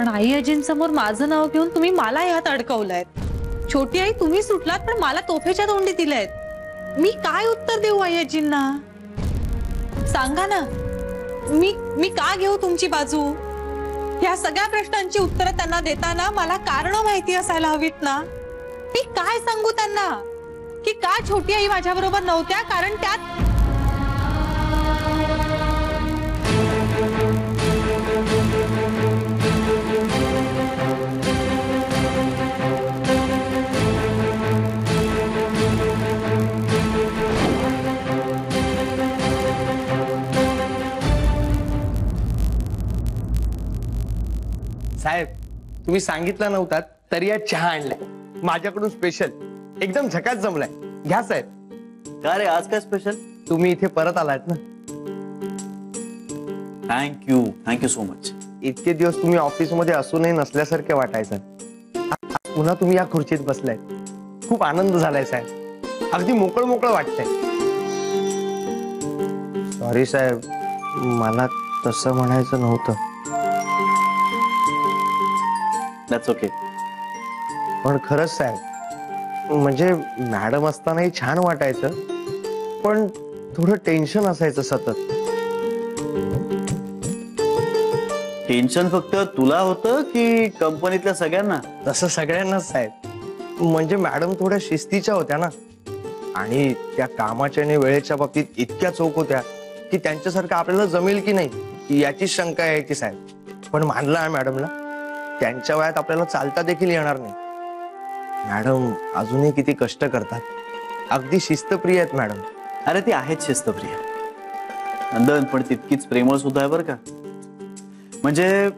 पण आई आजींसमोर माझं नाव घेऊन तुम्ही मला यात अडकवलंय। छोटी आई तुम्ही सुटलात पण मला तोफेच्या तोंडी दिलेत। मी काय उत्तर देऊ आई आजींना? सांगा ना, मी का घेऊ तुमची बाजू? या सगळ्या प्रश्नांची उत्तरं त्यांना देताना मला कारण माहिती असायला हवीत ना। मी काय सांगू त्यांना की का छोटी आई माझ्या बरोबर नव्हत्या? कारण त्यात साहेब, तुम्ही सांगितलं नव्हता तरी या चहा आणलाय माझ्याकडून स्पेशल, एकदम झकास जमलाय। घ्या साहेब। का रे, आज काय स्पेशल? तुम्ही इथे परत आलात ना। Thank you so much. इतके दिवस तुम्ही ऑफिस मध्ये असूनही नसल्यासारखे वाटायचं, पुन्हा तुम्ही या खुर्चीत बसलाय, खूप आनंद झालाय साहेब, अगदी मोकळ मोकळ वाटतंय। सॉरी साहेब, मला तसं म्हणायचं नव्हतं। That's okay. पण खरंच साहेब, म्हणजे मॅडम असतानाही छान वाटायचं, पण थोडं टेन्शन असायचं सतत। टेन्शन फक्त तुला होतं की कंपनीतल्या सगळ्यांना? तसं सगळ्यांनाच साहेब, म्हणजे मॅडम थोड्या शिस्तीच्या होत्या ना, आणि त्या कामाच्या आणि वेळेच्या बाबतीत इतक्या चोख होत्या की त्यांच्यासारखं आपल्याला जमेल की नाही याची शंका आहे की साहेब। पण मानला आहे मॅडमला, त्यांच्या वयात आपल्याला चालता देखील येणार नाही। मॅडम अजूनही किती कष्ट करतात, अगदी शिस्तप्रिय आहेत मॅडम। अरे ती आहेत शिस्तप्रिय नंदन, पण तितकीच प्रेमळ सुद्धा आहे बरं का। म्हणजे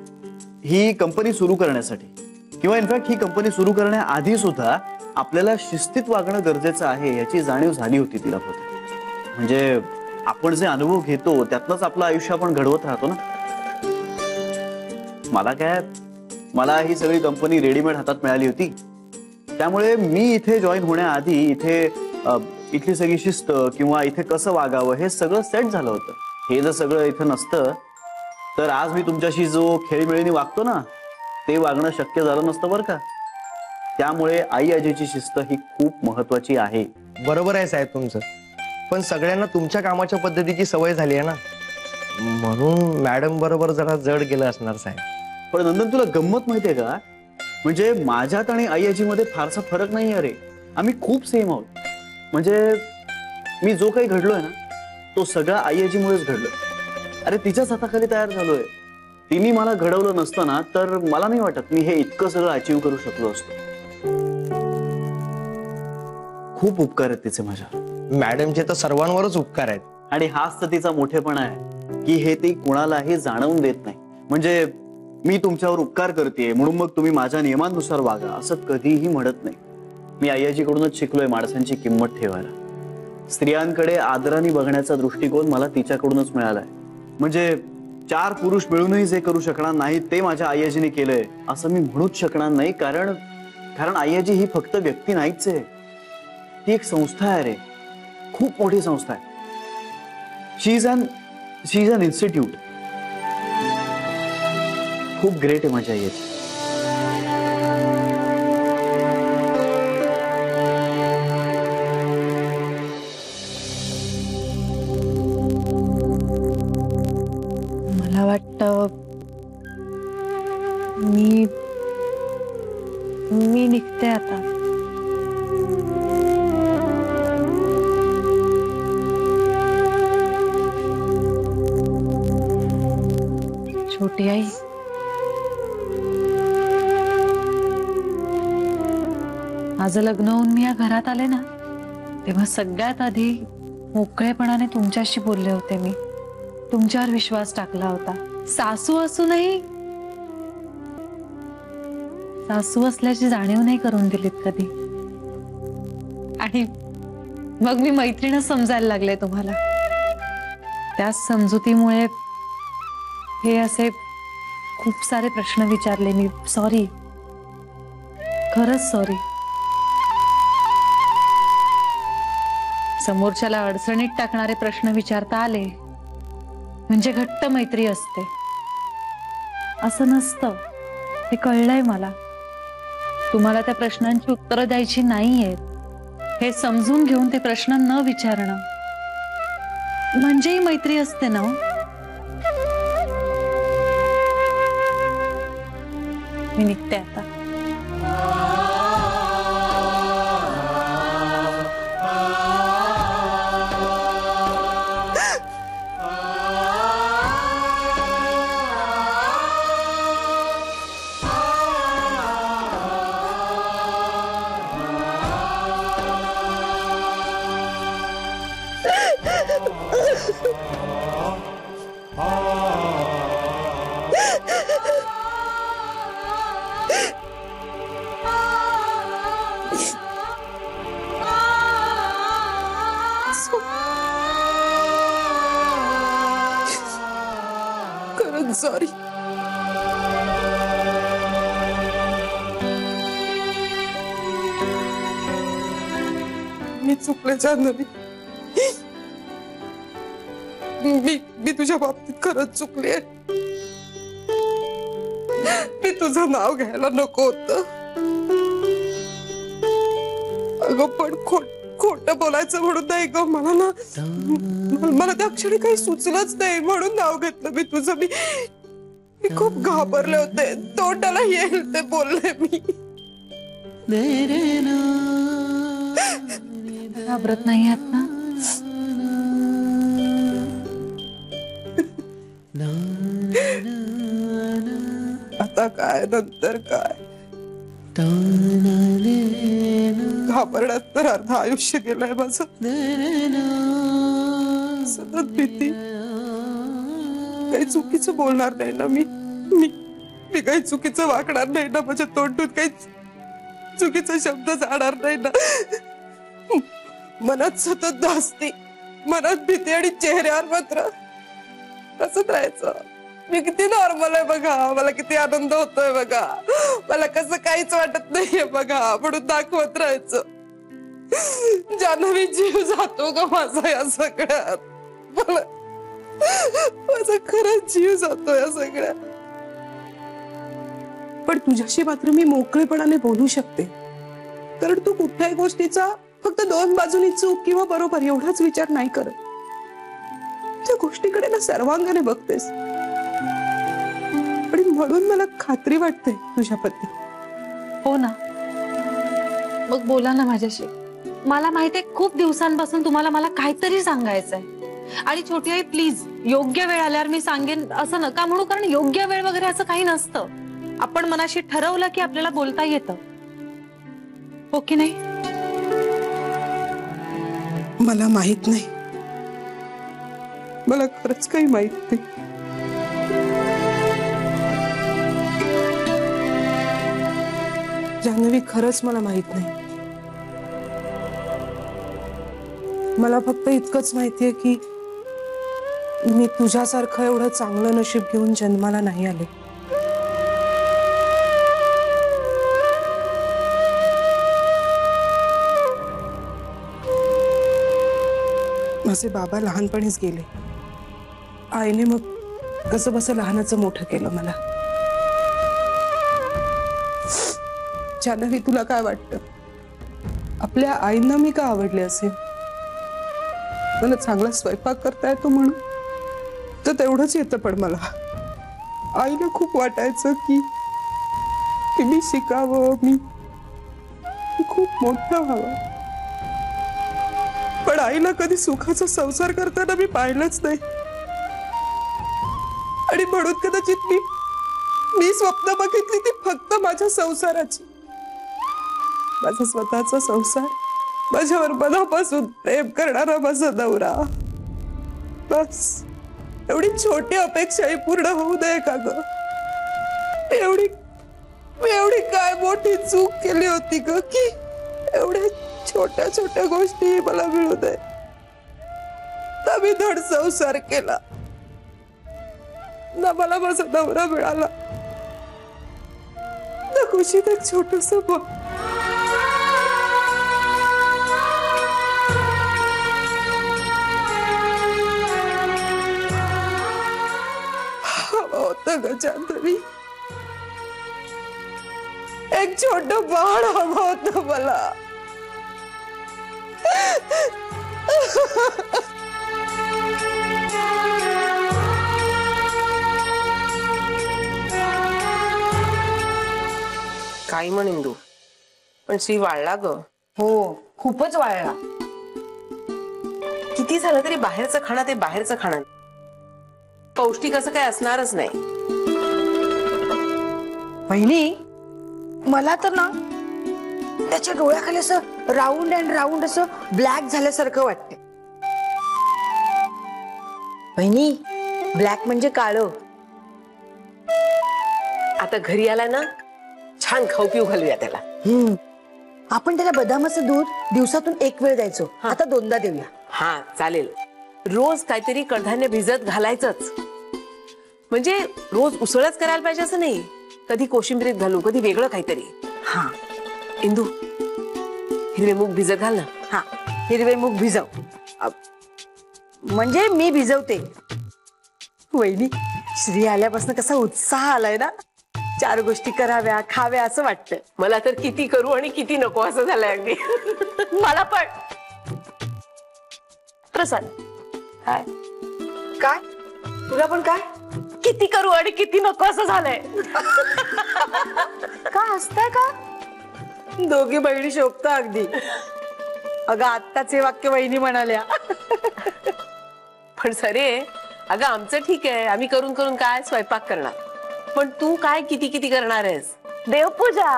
ही कंपनी सुरू करण्यासाठी किंवा इनफॅक्ट ही कंपनी सुरू करण्याआधी सुद्धा आपल्याला शिस्तीत वागणं गरजेचं आहे याची जाणीव झाली होती तिला होती। म्हणजे आपण जे अनुभव घेतो त्यातनंच आपलं आयुष्य आपण घडवत राहतो ना। मला ही सगळी कंपनी रेडीमेड हातात मिळाली होती, त्यामुळे मी इथे जॉईन होण्याआधी इथली सगळी शिस्त किंवा इथे कसं वागावं हे सगळं सेट झालं होतं। हे जर सगळं इथं नसतं तर आज मी तुमच्याशी जो खेळीमेळीने वागतो ना ते वागणं शक्य झालं नसतं बरं का। त्यामुळे आई आजीची शिस्त ही खूप महत्वाची आहे। बरोबर आहे साहेब तुमचं, पण सगळ्यांना तुमच्या कामाच्या पद्धतीची सवय झाली आहे ना, म्हणून मॅडम बरोबर जरा जड गेलं असणार साहेब। पण नंदन, तुला गंमत माहितीये का? म्हणजे माझ्यात आणि आई आजीमध्ये फारसा फरक नाही अरे, आम्ही खूप सेम आहोत। म्हणजे मी जो काही घडलोय ना तो सगळा आई आजीमुळेच घडलोय। अरे तिच्याच हाताखाली तयार झालोय। तिने मला घडवलं नसतं ना तर मला नाही वाटत मी हे इतकं सगळं अचीव्ह करू शकलो असतो। खूप उपकार आहेत तिचे माझ्यावर। मॅडमचे तर सर्वांवरच उपकार आहेत, आणि हाच तर तिचा मोठेपणा आहे की हे ती कुणालाही जाणवून देत नाही। म्हणजे मी तुमच्यावर उपकार करते म्हणून मग तुम्ही माझ्या नियमांनुसार वागा असं कधीही म्हणत नाही। मी आई आजीकडूनच शिकलोय माणसांची किंमत ठेवायला। स्त्रियांकडे आदराने बघण्याचा दृष्टिकोन मला तिच्याकडूनच मिळालाय। म्हणजे 4 पुरुष मिळूनही जे करू शकणार नाही ते माझ्या आई आजीने केलंय असं मी म्हणूच शकणार नाही, कारण आई आजी ही फक्त व्यक्ती नाहीच आहे, ती एक संस्था आहे रे, खूप मोठी संस्था आहे। शी इज अन इन्स्टिट्यूट। खूप ग्रेट आहे माझी आई आजी। मला वाटतं मी निघते आता। छोटी आई, माझं लग्न होऊन मी या घरात आले ना तेव्हा सगळ्यात आधी मोकळेपणाने तुमच्याशी बोलले होते। मी तुमच्यावर विश्वास टाकला होता। सासू असूनही सासू असल्याची जाणीव नाही करून दिलीत कधी, आणि मग मी मैत्रीण समजायला लागले तुम्हाला। त्या समजुतीमुळे हे असे खूप सारे प्रश्न विचारले मी। सॉरी, खरंच सॉरी। समोरच्याला अडचणीत टाकणारे प्रश्न विचारता आले म्हणजे घट्ट मैत्री असते असं नसतं। हे कळलंय मला. तुम्हाला त्या प्रश्नांची उत्तरं द्यायची नाहीयेत हे समजून घेऊन ते प्रश्न न विचारणं म्हणजेही मैत्री असते ना हो? मी निघते आता. खरंच सॉरी. मी चुकले जान्हवी. मी तुझ्या बाबतीत खरंच चुकले. मी तुझं नाव घ्यायला नको होतं. अगं पण खोटं बोलायचं म्हणून नाही ग. मला त्या क्षणी काही सुचलंच नाही म्हणून नाव घेतलं मी तुझं. मी खूप घाबरले होते. तोंडाला येईल ते बोलले मी. घाबरत नाही आहात ना? आता काय नंतर काय. घाबरण्यात तर अर्ध आयुष्य गेलंय माझं. सतत भीती. काही चुकीचं बोलणार नाही ना मी काही चुकीचं वागणार नाही ना. माझ्या तोंडून काही चुकीचा शब्द जाणार नाही ना. मनात सतत धास्ती, मनात भीती आणि चेहऱ्यावर मात्र हसत राहायचं. मी किती नॉर्मल आहे बघा. मला किती आनंद होतोय बघा. मला कसं काहीच वाटत नाहीये बघा म्हणून दाखवत राहायचं. जान्हवी जीव जातो ग माझा या सगळ्यात. माझा खरंच जीव जातो या सगळ्यात. पण तुझ्याशी मात्र मी मोकळेपणाने बोलू शकते. कारण तू कुठल्याही गोष्टीचा फक्त दोन बाजूनी चूक किंवा बरोबर एवढाच विचार नाही करत. त्या गोष्टीकडे ना सर्वांगाने बघतेस. आणि म्हणून मला खात्री वाटते तुझ्याबद्दल. हो ना, मग बोला ना माझ्याशी. मला माहितीये खूप दिवसांपासून तुम्हाला मला काहीतरी सांगायचंय. आणि छोटी आई प्लीज, योग्य वेळ आल्यावर मी सांगेन असं नका म्हणू. कारण योग्य वेळ वगैरे असं काही नसतं. आपण मनाशी ठरवलं की आपल्याला बोलता येतं. हो की नाही? मला माहित नाही. मला खरंच काही माहित नाही. जान्हवी, खरंच मला माहित नाही. मला फक्त इतकंच माहितीये की मी तुझ्यासारखं एवढं चांगलं नशीब घेऊन जन्माला नाही आले. माझे बाबा लहानपणीच गेले. आईने मग कसं बसं लहानाचं मोठं केलं मला. जान्हवी, तुला काय वाटतं? आपल्या आईंना मी का आवडले असेल? मला चांगला स्वयंपाक करता येतो म्हणून तर तेवढंच येतं. पण मला आईला खूप वाटायचं की मी शिकावं, मी खूप मोठं व्हावं. पण आईला कधी सुखाचा संसार करताना मी पाहिलंच नाही. आणि म्हणून कदाचित मी स्वप्न बघितली ती फक्त माझ्या संसाराची. माझा स्वतःचा संसार, माझ्यावर मनापासून प्रेम करणारा माझा नवरा. बस एवढी छोटी अपेक्षाही पूर्ण होऊ नये का ग? मी एवढी काय मोठी चूक केली होती ग की एवढ्या छोट्या छोट्या गोष्टी मला मिळू दे. ना मी धड संसार केला, ना मला माझा नवरा मिळाला, ना खुशीत एक छोटस होतं ग जान्हवी. एक छोट बाळ हवं होतं मला. काही म्हण इंदू, पण श्री वाळला ग. हो, खूपच वाळला. किती झालं तरी बाहेरचं खाणं ते बाहेरचं खाणं, पौष्टिक असं काही असणारच नाही. बहिणी, मला तर ना त्याच्या डोळ्याखाली असं राऊंड अँड राऊंड असं ब्लॅक झाल्यासारखं वाटतंय. बहिणी, ब्लॅक म्हणजे काळं. आता घरी आला ना, छान खाऊ पिऊ घालूया त्याला. आपण त्याला बदामाचं दूध दिवसातून एक वेळ द्यायचो, आता 2दा देऊया. हा चालेल. रोज काहीतरी कडधान्य भिजत घालायचंच, म्हणजे रोज उसळच करायला पाहिजे असं नाही. कधी कोशिंबीरीत घालू, कधी वेगळं काहीतरी. हा इंदू, हिरवे मूग भिजत घाल ना. हा, हिरवे मूग भिजव. म्हणजे मी भिजवते. वहिनी, श्री आल्यापासून कसा उत्साह आलाय ना. 4 गोष्टी कराव्या खाव्या असं वाटतं. मला तर किती करू आणि किती नको असं झालंय अगदी. मला पण. प्रसाद काय काय तुला पण काय? किती करू आणि किती नको असं झालंय. का हसताय का? दोघी बहिणी शोभता अगदी. अगं आत्ताचे वाक्य वहिनी म्हणाल्या. पण सरे, अगं आमचं ठीक आहे, आम्ही करून करून काय स्वयंपाक करणार, पण तू काय किती किती करणार आहेस. देवपूजा.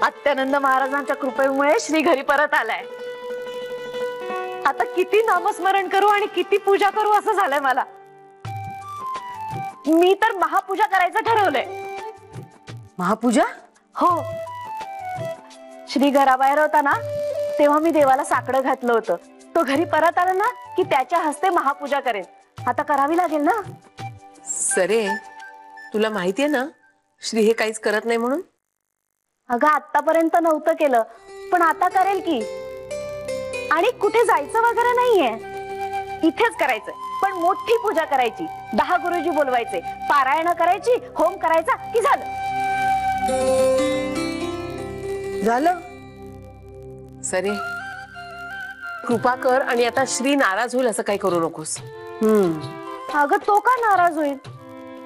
अत्यानंद महाराजांच्या कृपेमुळे श्री घरी परत आलाय. आता किती नामस्मरण करू आणि किती पूजा करू असं झालंय मला. मी तर महापूजा करायचं ठरवलंय. महापूजा? हो. श्री घराबाहेर होता ना, तेव्हा मी देवाला साकडं घातलं होतं. तो घरी परत आला ना की त्याच्या हस्ते महापूजा करेन. आता करावी लागेल ना. सरे, तुला माहितीये ना श्री हे काहीच करत नाही म्हणून. अगं आतापर्यंत नव्हतं केलं, पण आता करेल की. आणि कुठे जायचं वगैरे नाहीये, इथेच करायचं. पण मोठी पूजा करायची, 10 गुरुजी बोलवायचे, पारायण करायची, होम करायचा की झालं. झालं. सरे, कृपा कर आणि आता श्री नाराज होईल असं काही करू नकोस. अगं तो का नाराज होईल?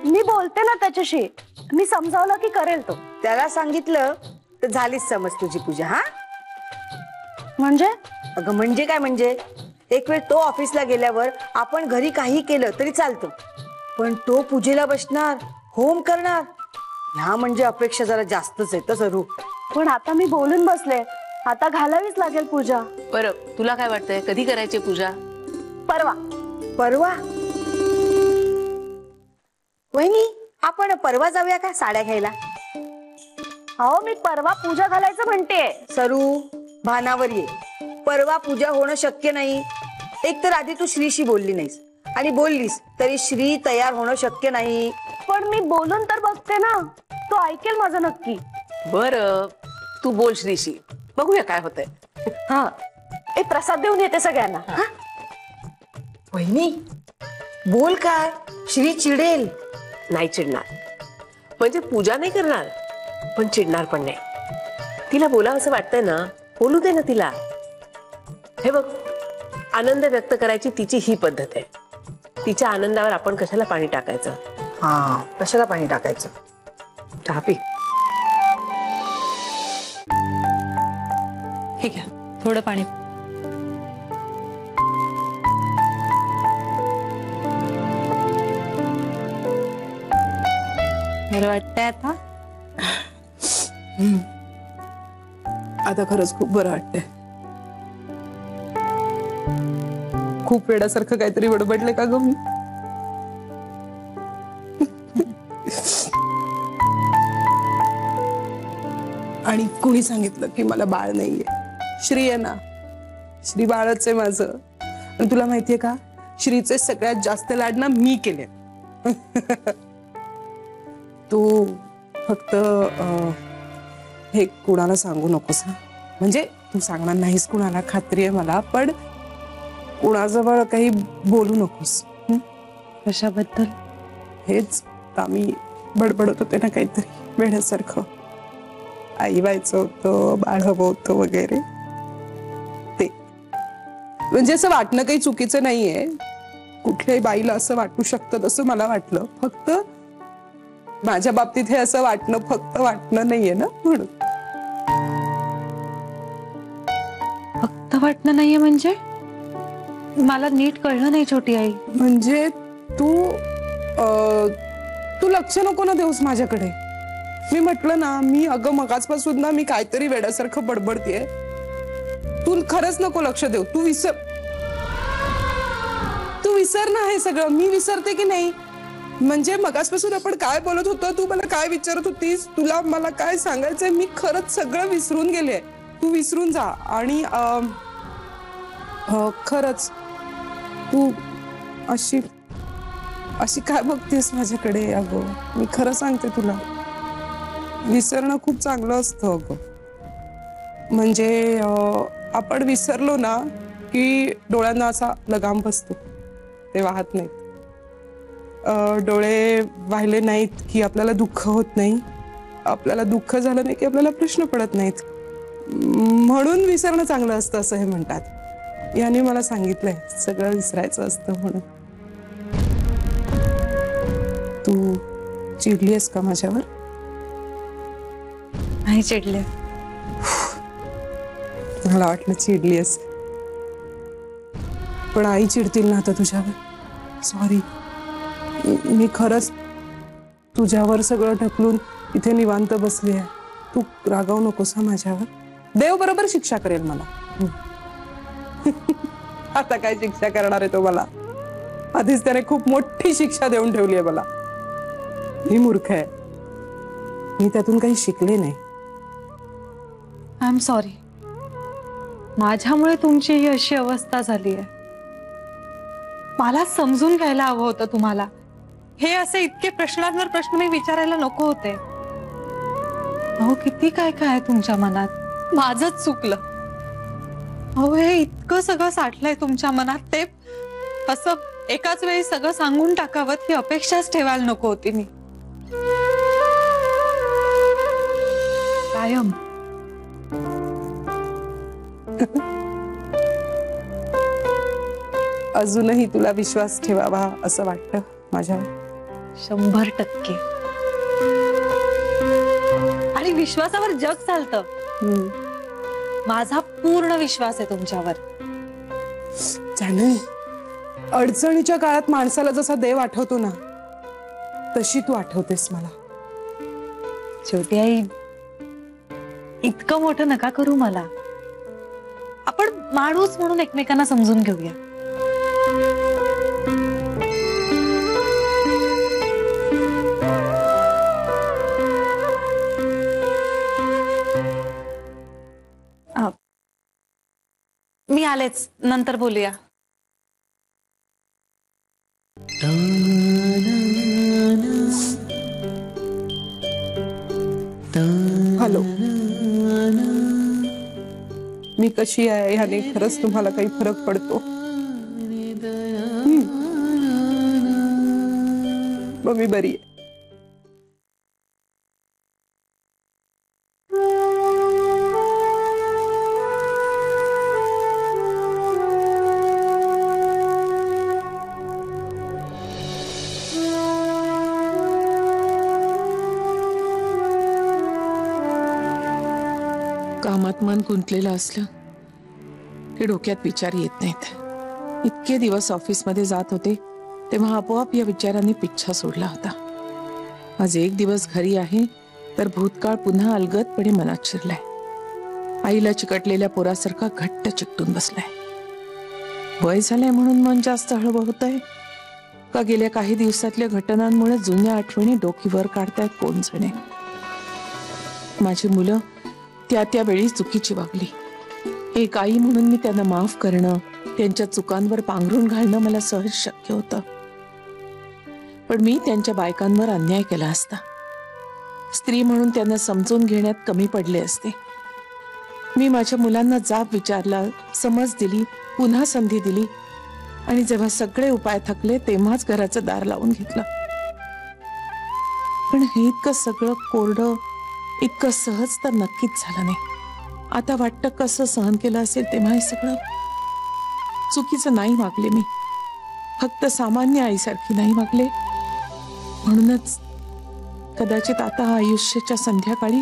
मी बोलते ना त्याच्याशी, मी समजावलं की करेल तो. त्याला सांगितलं तर झालीच समज तुझी पूजा. हा म्हणजे? अगं म्हणजे काय म्हणजे, एक वेळ तो ऑफिसला गेल्यावर आपण घरी काही केलं तरी चालतं, पण तो पूजेला बसणार, होम करणार, ह्या म्हणजे अपेक्षा जरा जास्तच आहे तसं रूप. पण आता मी बोलून बसले, आता घालावीच लागेल पूजा. बरं, तुला काय वाटतंय कधी करायची पूजा? परवा. परवा? वहिनी, आपण परवा जाऊया का साड्या घ्यायला? अहो, मी परवा पूजा घालायचं म्हणते. सरू, भानावर ये. परवा पूजा होणं शक्य नाही. एक तर आधी तू श्रीशी बोलली नाहीस, आणि बोललीस तरी श्री तयार होणं शक्य नाही. पण मी बोलून तर बघते ना, तो ऐकेल माझं नक्की. बरं, तू बोल श्रीशी, बघूया काय होतंय. हा, एक प्रसाद देऊन येते सगळ्यांना. वहिनी, बोल काय, श्री चिडेल. नाही चिडणार, म्हणजे पूजा नाही करणार, पण चिडणार पण नाही. तिला बोला असं वाटतंय ना, बोलू दे ना तिला. हे बघ, आनंद व्यक्त करायची तिची ही पद्धत आहे. तिच्या आनंदावर आपण कशाला पाणी टाकायचं. हा, कशाला पाणी टाकायचं. चहा पी. हे घ्या, थोडं पाणी. बरं वाटतंय आता? आता खरंच खूप बरं वाटतंय. खूप वेळासारखं काहीतरी बडबडले का ग मी? आणि कुणी सांगितलं की मला बाळ नाहीये? श्री आहे ना, श्री बाळच आहे माझं. आणि तुला माहितीये का, श्रीचे सगळ्यात जास्त लाड ना मी केले. तू फक्त हे कुणाला सांगू नकोस. म्हणजे तू सांगणार नाहीस कुणाला, खात्री आहे मला, पण कुणाजवळ काही बोलू नकोस. कशाबद्दल? हेच आम्ही बडबडत होते ना काहीतरी. वेड्यासारखं आई व्हायचं होतं, बाळ हवं होतं वगैरे. ते म्हणजे असं वाटणं काही चुकीचं नाहीये. कुठल्याही बाईला असं वाटू शकतं तसं मला वाटलं. फक्त माझ्या बाबतीत हे असं वाटणं फक्त वाटणं नाहीये ना, म्हणून. फक्त वाटणं नाहीये म्हणजे? मला नीट कळलं नाही छोटी आई. म्हणजे तू तू लक्ष नको ना देऊस माझ्याकडे. मी म्हटलं ना, मी अगं मगाचपासून ना मी काहीतरी वेड्यासारखं बडबडतेय. तू खरंच नको लक्ष देऊ. तू विसर ना हे सगळं. मी विसरते की नाही? म्हणजे मगाचपासून आपण काय बोलत होतो, तू मला काय विचारत होतीस, तुला मला काय सांगायचंय, मी खरंच सगळं विसरून गेले. तू विसरून जा. आणि खरंच तू अशी अशी काय बघतेस माझ्याकडे? अगं मी खरं सांगते तुला, विसरणं खूप चांगलं असतं अगं. म्हणजे आपण विसरलो ना की डोळ्यांना असा लगाम बसतो, ते वाहत नाहीत. डोळे वाहिले नाहीत की आपल्याला दुःख होत नाही. आपल्याला दुःख झालं नाही की आपल्याला प्रश्न पडत नाहीत. म्हणून विसरणं चांगलं असतं असं हे म्हणतात. याने मला सांगितलंय सगळं विसरायचं असतं म्हणून. तू चिडलीस का माझ्यावर? नाही चिडले. मला वाटलं चिडलीस, पण आई चिडतील ना आता तुझ्यावर. सॉरी, मी खरंच तुझ्यावर सगळं ढकलून इथे निवांत बसली आहे. तू रागावू नकोस हा माझ्यावर. देव बरोबर शिक्षा करेल मला. आता काय शिक्षा करणार आहे तो मला? आधीच त्याने खूप मोठी शिक्षा देऊन ठेवली आहे मला. मी मूर्ख आहे, मी त्यातून काही शिकले नाही. I am sorry. माझ्यामुळे तुमची ही अशी अवस्था झाली आहे. मला समजून घ्यायला हवं होतं तुम्हाला. हे असे इतके प्रश्नांवर प्रश्न मी विचारायला नको होते. अहो किती काय काय आहे तुमच्या मनात. माझंच चुकलं. अहो हे इतकं सगळं साठलंय तुमच्या मनात, ते असं एकाच वेळी सगळं सांगून टाकावं ही अपेक्षाच ठेवायला नको होती मी. कायम अजूनही तुला विश्वास ठेवावा असं वाटतं माझ्यावर? 100%. आणि विश्वासावर जग चालतं. माझा पूर्ण विश्वास आहे तुमच्यावर. जानवी, अडचणीच्या काळात माणसाला जसा देव आठवतो ना, तशी तू आठवतेस मला. शेवटी आई, इतकं मोठं नका करू मला. आपण माणूस म्हणून एकमेकांना समजून घेऊया. मी आलेच, नंतर बोलूया. हॅलो, मी कशी आहे ह्याने खरंच तुम्हाला काही फरक पडतो? मग मी बरी आहे. कामात मन गुंतलेलं असलं की डोक्यात विचार येत नाहीत. इतके दिवस ऑफिसमध्ये जात होते तेव्हा आपोआप या विचारांनी पिच्छा सोडला होता. आज एक दिवस घरी आहे तर भूतकाळ पुन्हा अलगदपणे मनात शिरलाय. आईला चिकटलेल्या पोरासारखा घट्ट चिकटून बसलाय. वय झालंय म्हणून मन जास्त हळवं होतंय का गेल्या काही दिवसातल्या घटनांमुळे जुन्या आठवणी डोकीवर काढतायत कोण जणे. माझी मुलं त्या वेळी चुकीची वागली. एक आई म्हणून मी त्यांना माफ करणं, त्यांच्या चुकांवर पांघरून घालणं मला सहज शक्य होतं. पण मी त्यांच्या बायकांवर अन्याय केला असता. स्त्री म्हणून त्यांना समजून घेण्यात कमी पडले असते. मी माझ्या मुलांना जाब विचारला, समज दिली, पुन्हा संधी दिली आणि जेव्हा सगळे उपाय थकले तेव्हाच घराचं दार लावून घेतलं. पण हे इतकं सगळं कोरडं इतकं सहज तर नक्कीच झालं नाही. आता वाटतं कसं सहन केलं असेल तेव्हा हे सगळं. चुकीचं नाही वागले मी, फक्त सामान्य आईसारखी नाही वागले. म्हणूनच कदाचित आता आयुष्याच्या संध्याकाळी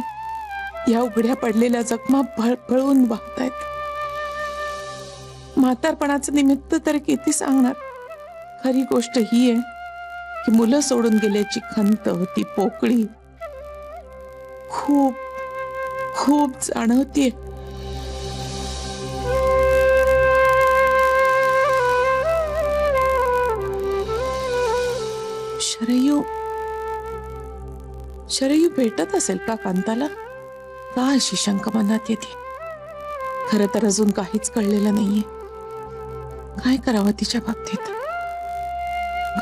या उघड्या पडलेल्या जखमा भळभळून वाहतायत. म्हातारपणाचं निमित्त तर किती सांगणार. खरी गोष्ट ही आहे की मुलं सोडून गेल्याची खंत ती पोकळी खूप खूप जाणवतीये. शरयू भेटत असेल का कांताला? का अशी शंका मनात येते? खरं तर अजून काहीच कळलेलं नाहीये. काय करावं तिच्या बाबतीत?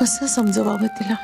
कसं समजवावं तिला?